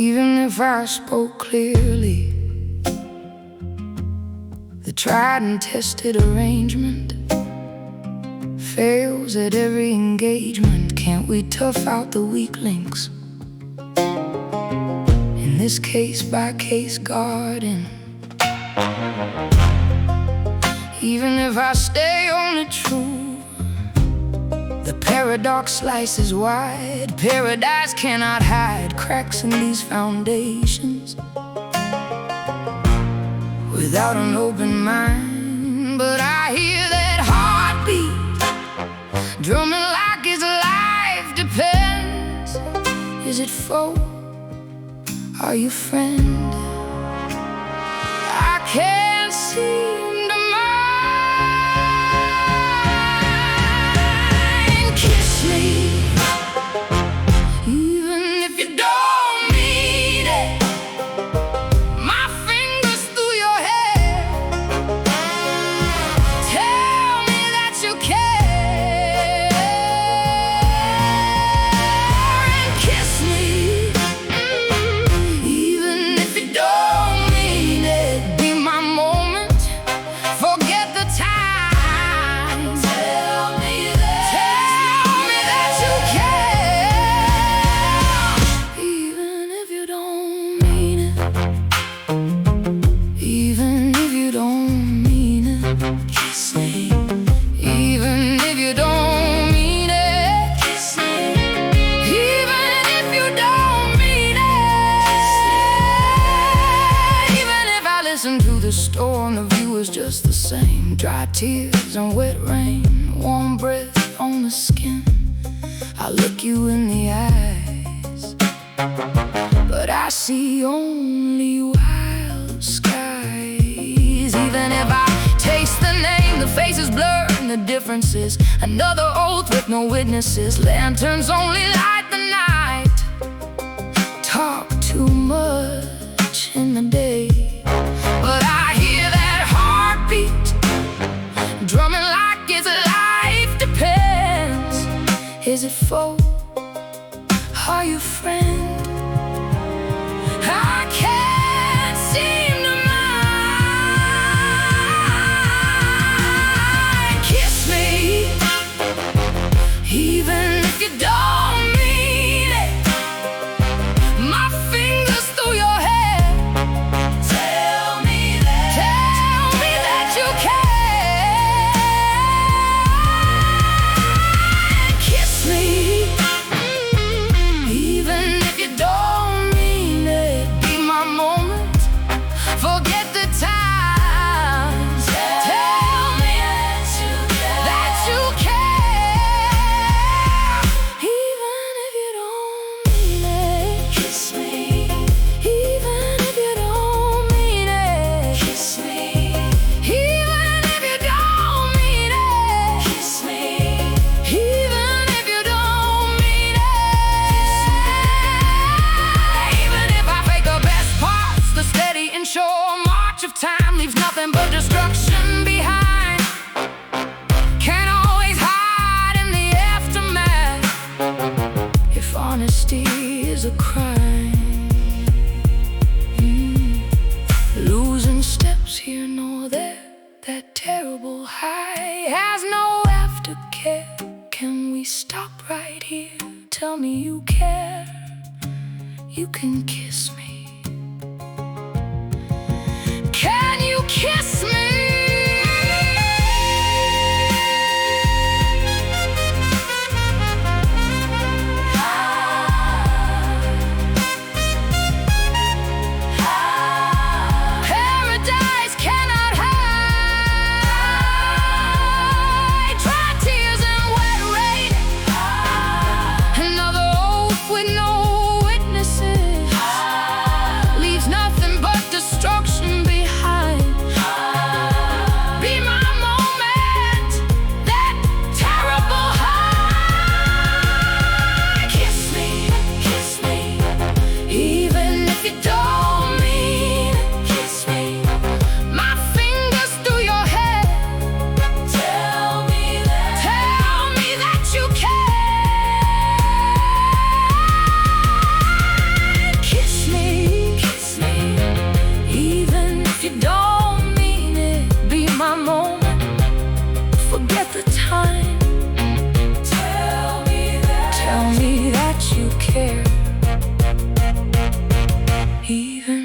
Even if I spoke clearly, the tried and tested arrangement fails at every engagement. Can't we tough out the weak links in this case-by-case garden? Even if I stay only true, the paradox slices wide. Paradise cannot hide cracks in these foundations without an open mind. But I hear that heartbeat drumming like his life depends. Is it foe? Are you friend? I can't seem to mind. Kiss me, even if you don't mean it. My fingers through your hair, tell me that you care. And kiss me, even if you don't mean it. Be my moment, forget the time. Tell me that you care. Even if you don't mean it. Even if you don't mean it. Kiss me. Even if you don't mean it. Kiss me. Even if you don't mean it. Even if I listen to the storm, the view is just the same. Dry tears and wet rain, warm breath on the skin. I look you in the eyes, but I see only wild skies. Even if I taste the name, the faces blur and the differences. Another oath with no witnesses. Lanterns only light the night. Talk too much in the day, but I hear that heartbeat drumming like its life depends. Is it foe? Are you friend? I can't seem to mind. Kiss me, even if you don't mean it. My fingers through your hair, tell me that you care. Kiss me, even if you don't mean it. Be my moment, forget the time. Tell me that you care. Even if you don't mean it. Kiss me. Even if you don't mean it. Kiss me. Even if you don't mean it. Kiss me. Even if you don't mean it. Even if I fake the best parts, the steady and sure march of time leaves nothing but destruction behind. Can't always hide in the aftermath if honesty is a crime. Losing steps here nor there, that terrible high has no aftercare. Can we stop right here? Tell me you care. You can kiss me. Can you kiss me? Paradise cannot hide dry tears and wet rain. Another oath with no witnesses. even